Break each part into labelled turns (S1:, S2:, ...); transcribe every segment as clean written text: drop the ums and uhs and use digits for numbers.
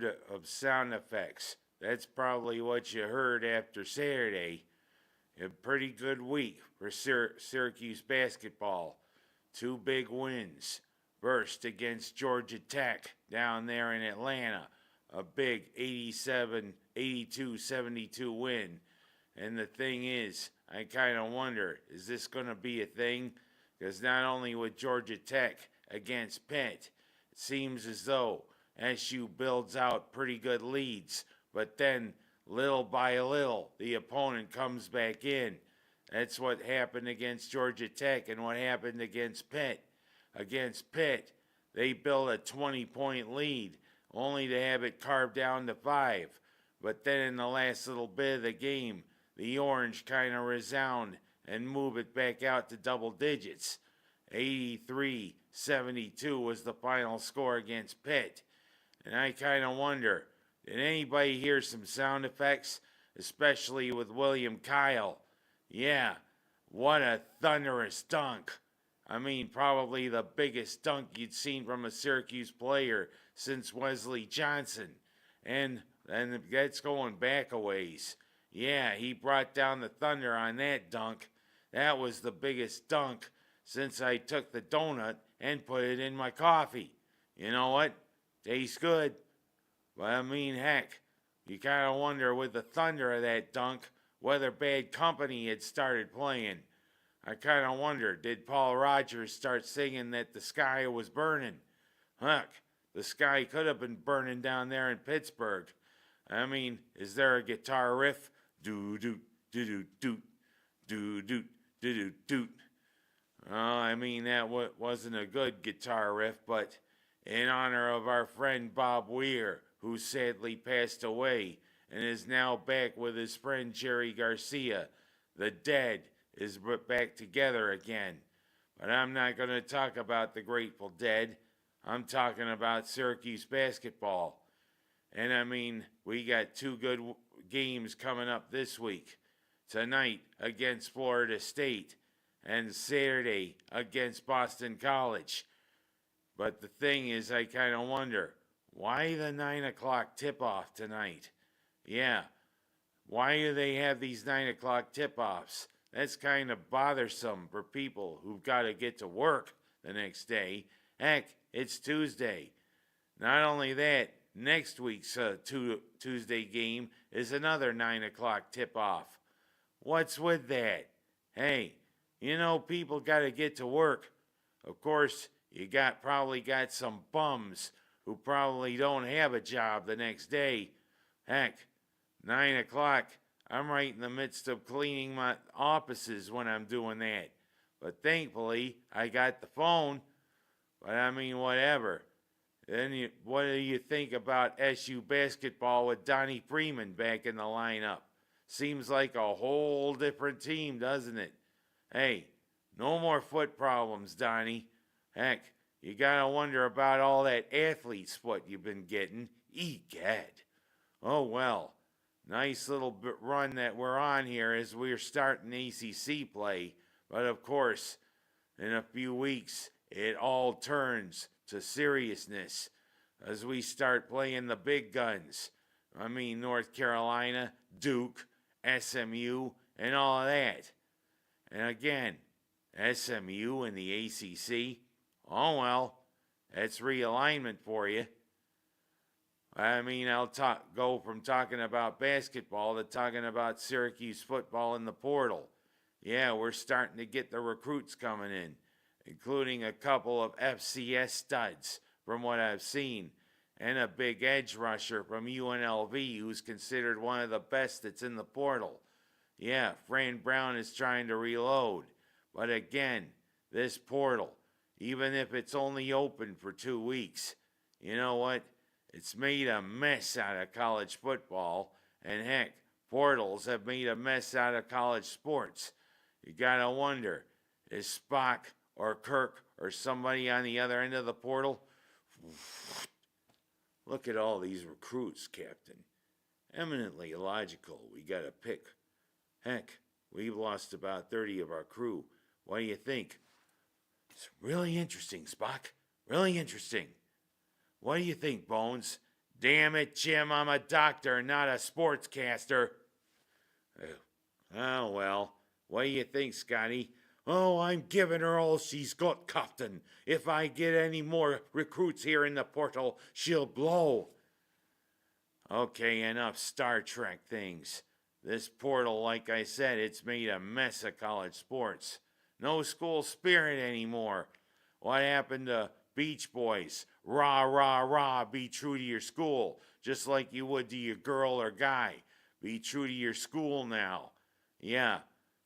S1: of sound effects. That's probably what you heard after Saturday. A pretty good week for Syracuse basketball. Two big wins. First against Georgia Tech down there in Atlanta. A big 82-72 win. And the thing is, I kind of wonder, is this going to be a thing? Because not only with Georgia Tech against Pitt, it seems as though SU builds out pretty good leads, but then little by little, the opponent comes back in. That's what happened against Georgia Tech and what happened against Pitt. Against Pitt, they built a 20-point lead, only to have it carved down to 5. But then in the last little bit of the game, the Orange kind of resound and move it back out to double digits. 83-72 was the final score against Pitt. And I kind of wonder, did anybody hear some sound effects, especially with William Kyle? Yeah, what a thunderous dunk. I mean, probably the biggest dunk you'd seen from a Syracuse player since Wesley Johnson. And that's going back a ways. Yeah, he brought down the thunder on that dunk. That was the biggest dunk since I took the donut and put it in my coffee. You know what? Tastes good. But I mean, heck, you kind of wonder with the thunder of that dunk whether Bad Company had started playing. I kind of wonder, did Paul Rogers start singing that the sky was burning? Heck, the sky could have been burning down there in Pittsburgh. I mean, is there a guitar riff? Do-do, do-do-doot, do-doot, do-do-doot. I mean, that wasn't a good guitar riff, but in honor of our friend Bob Weir, who sadly passed away and is now back with his friend Jerry Garcia, the Dead is back together again. But I'm not going to talk about the Grateful Dead. I'm talking about Syracuse basketball. And I mean, we got two good games coming up this week. Tonight against Florida State and Saturday against Boston College. But the thing is, I kind of wonder, why the 9 o'clock tip-off tonight? Yeah, why do they have these 9 o'clock tip-offs? That's kind of bothersome for people who've got to get to work the next day. Heck, it's Tuesday. Not only that, next week's Tuesday game is another 9 o'clock tip-off. What's with that? Hey, you know people got to get to work. Of course, you probably got some bums who probably don't have a job the next day. Heck, 9 o'clock, I'm right in the midst of cleaning my offices when I'm doing that. But thankfully, I got the phone. But I mean, whatever. Then what do you think about SU basketball with Donnie Freeman back in the lineup? Seems like a whole different team, doesn't it? Hey, no more foot problems, Donnie. Heck, you gotta wonder about all that athlete sport you've been getting. Egad. Oh well, nice little run that we're on here as we're starting ACC play. But of course, in a few weeks, it all turns to seriousness as we start playing the big guns. I mean, North Carolina, Duke, SMU, and all of that. And again, SMU and the ACC, oh well, that's realignment for you. I mean, I'll go from talking about basketball to talking about Syracuse football in the portal. Yeah, we're starting to get the recruits coming in, including a couple of FCS studs from what I've seen, and a big edge rusher from UNLV who's considered one of the best that's in the portal. Yeah, Fran Brown is trying to reload. But again, this portal, even if it's only open for 2 weeks, you know what? It's made a mess out of college football, and heck, portals have made a mess out of college sports. You gotta wonder, is Spock or Kirk or somebody on the other end of the portal? Look at all these recruits, Captain. Eminently illogical. We gotta pick. Heck, we've lost about 30 of our crew. What do you think? It's really interesting, Spock. Really interesting. What do you think, Bones? Damn it, Jim, I'm a doctor, not a sportscaster. Oh, well. What do you think, Scotty? Oh, I'm giving her all she's got, Captain. If I get any more recruits here in the portal, she'll blow. Okay, enough Star Trek things. This portal, like I said, it's made a mess of college sports. No school spirit anymore. What happened to Beach Boys? Rah, rah, rah, be true to your school, just like you would to your girl or guy. Be true to your school now. Yeah,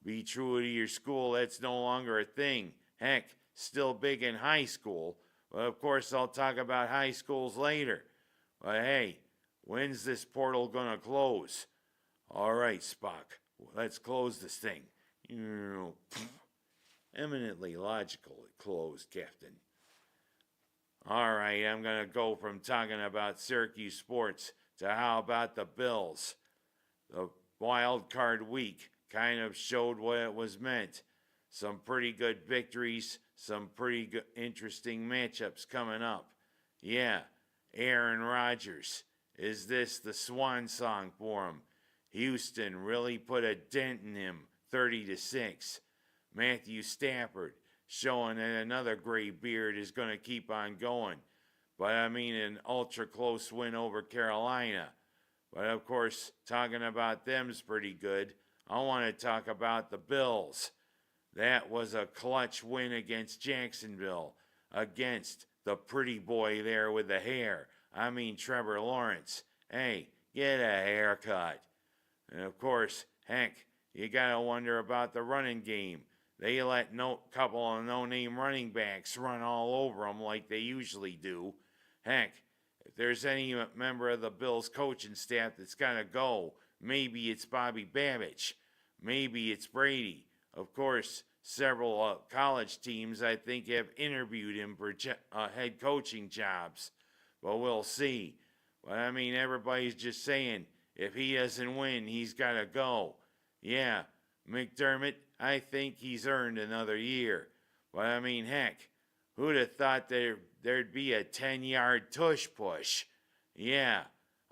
S1: be true to your school, that's no longer a thing. Heck, still big in high school. But of course, I'll talk about high schools later. But hey, when's this portal gonna close? All right, Spock, let's close this thing. Eminently logical, it closed, Captain. All right, I'm going to go from talking about Syracuse sports to how about the Bills. The wild card week kind of showed what it was meant. Some pretty good victories, some pretty good, interesting matchups coming up. Yeah, Aaron Rodgers. Is this the swan song for him? Houston really put a dent in him, 30-6. Matthew Stafford showing that another gray beard is going to keep on going. But I mean, an ultra close win over Carolina. But of course, talking about them's pretty good. I want to talk about the Bills. That was a clutch win against Jacksonville, against the pretty boy there with the hair. I mean, Trevor Lawrence. Hey, get a haircut. And of course, heck, you got to wonder about the running game. They let couple of no-name running backs run all over them like they usually do. Heck, if there's any member of the Bills coaching staff that's got to go, maybe it's Bobby Babich. Maybe it's Brady. Of course, several college teams, I think, have interviewed him for head coaching jobs. But we'll see. But I mean, everybody's just saying, if he doesn't win, he's got to go. Yeah, McDermott, I think he's earned another year. But I mean, heck, who'd have thought there'd be a 10-yard tush push? Yeah,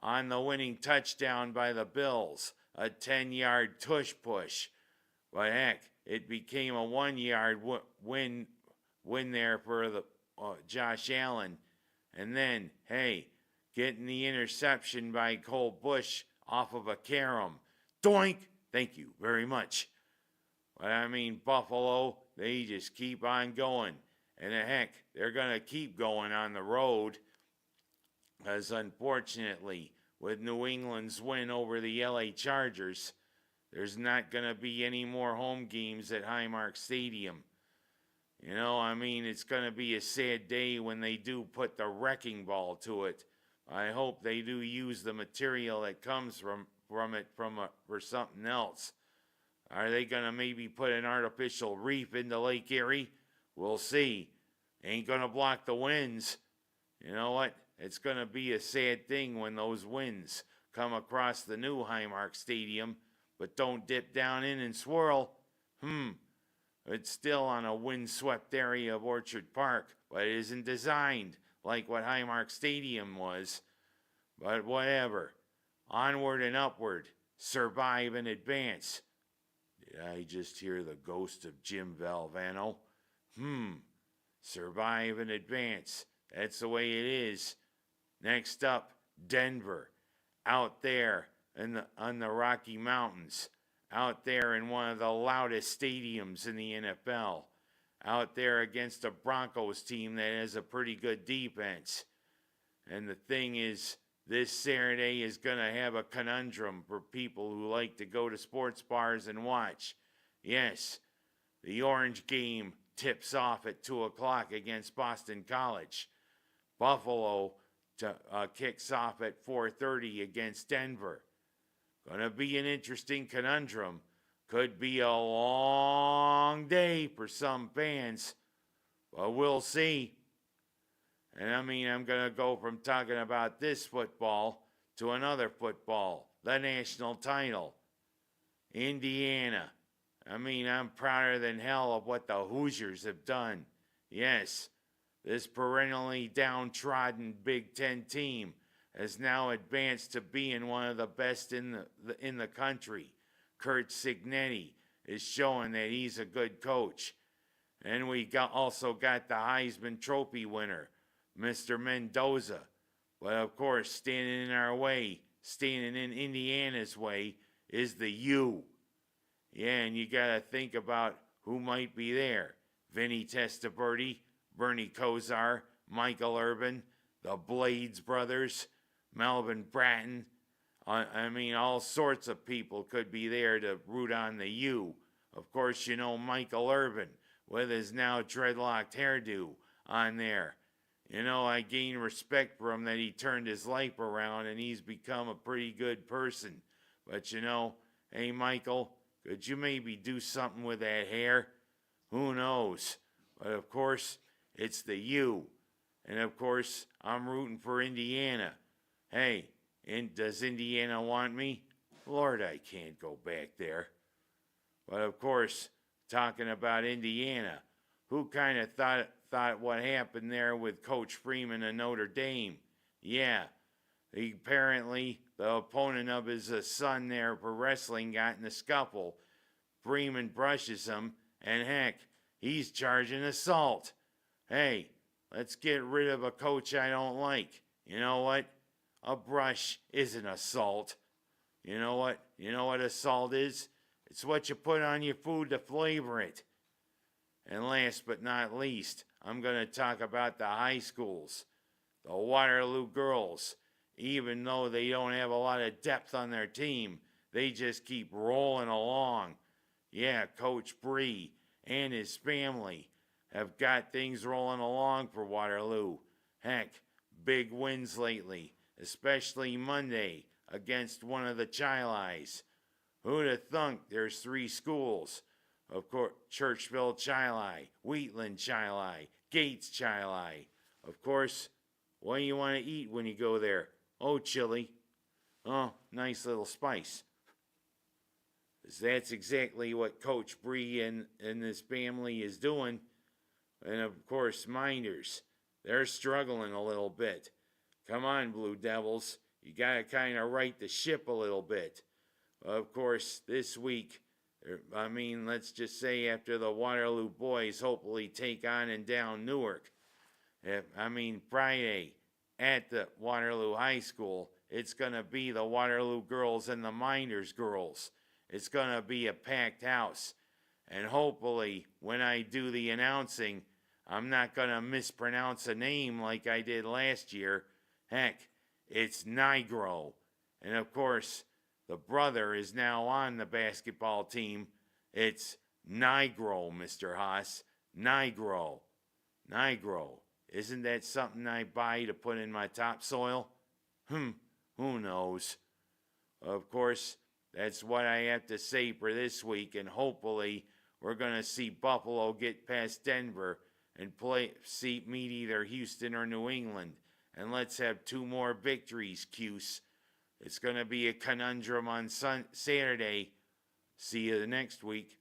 S1: on the winning touchdown by the Bills, a 10-yard tush push. But heck, it became a 1-yard win there for the Josh Allen. And then, hey, getting the interception by Cole Bush off of a carom. Doink! Thank you very much. But I mean, Buffalo, they just keep on going. And heck, they're going to keep going on the road. Because unfortunately, with New England's win over the LA Chargers, there's not going to be any more home games at Highmark Stadium. You know, I mean, it's going to be a sad day when they do put the wrecking ball to it. I hope they do use the material that comes from it for something else. Are they going to maybe put an artificial reef into Lake Erie? We'll see. Ain't going to block the winds. You know what? It's going to be a sad thing when those winds come across the new Highmark Stadium, but don't dip down in and swirl. It's still on a windswept area of Orchard Park, but it isn't designed like what Highmark Stadium was. But whatever. Onward and upward. Survive and advance. Did I just hear the ghost of Jim Valvano? Survive and advance. That's the way it is. Next up, Denver. Out there on the Rocky Mountains. Out there in one of the loudest stadiums in the NFL. Out there against a Broncos team that has a pretty good defense. And the thing is, this Saturday is going to have a conundrum for people who like to go to sports bars and watch. Yes, the Orange game tips off at 2 o'clock against Boston College. Buffalo kicks off at 4:30 against Denver. Going to be an interesting conundrum. Could be a long day for some fans, but we'll see. And I mean, I'm going to go from talking about this football to another football, the national title. Indiana. I mean, I'm prouder than hell of what the Hoosiers have done. Yes, this perennially downtrodden Big Ten team has now advanced to being one of the best in the country. Kurt Signetti is showing that he's a good coach. And we also got the Heisman Trophy winner, Mr. Mendoza. But of course, standing in our way, standing in Indiana's way, is the U. Yeah, and you got to think about who might be there. Vinny Testaverde, Bernie Kosar, Michael Urban, the Blades brothers, Melvin Bratton. I mean, all sorts of people could be there to root on the U. Of course, you know Michael Urban with his now dreadlocked hairdo on there. You know, I gain respect for him that he turned his life around and he's become a pretty good person. But you know, hey Michael, could you maybe do something with that hair? Who knows? But of course, it's the U. And of course, I'm rooting for Indiana. Hey, does Indiana want me? Lord, I can't go back there. But of course, talking about Indiana, who kind of thought what happened there with Coach Freeman and Notre Dame? Yeah, apparently the opponent of his son there for wrestling got in a scuffle. Freeman brushes him, and heck, he's charging assault. Hey, let's get rid of a coach I don't like. You know what? A brush isn't assault. You know what? You know what assault is? It's what you put on your food to flavor it. And last but not least, I'm going to talk about the high schools. The Waterloo girls. Even though they don't have a lot of depth on their team, they just keep rolling along. Yeah, Coach Bree and his family have got things rolling along for Waterloo. Heck, big wins lately, especially Monday against one of the Chilais. Who'd have thunk there's 3 schools? Of course, Churchville Chili, Wheatland Chili, Gates Chili. Of course, what do you want to eat when you go there? Oh, chili. Oh, nice little spice. That's exactly what Coach Bree and his family is doing. And of course, Minders, they're struggling a little bit. Come on, Blue Devils. You got to kind of right the ship a little bit. Of course, this week, let's just say after the Waterloo boys hopefully take on and down Newark. Friday at the Waterloo High School, it's going to be the Waterloo girls and the Minders girls. It's going to be a packed house. And hopefully, when I do the announcing, I'm not going to mispronounce a name like I did last year. Heck, it's Nigro. And of course, the brother is now on the basketball team. It's Nigro, Mr. Haas. Nigro. Nigro. Isn't that something I buy to put in my topsoil? Who knows? Of course, that's what I have to say for this week, and hopefully we're going to see Buffalo get past Denver and meet either Houston or New England. And let's have 2 more victories, Cuse. It's going to be a conundrum on Saturday. See you the next week.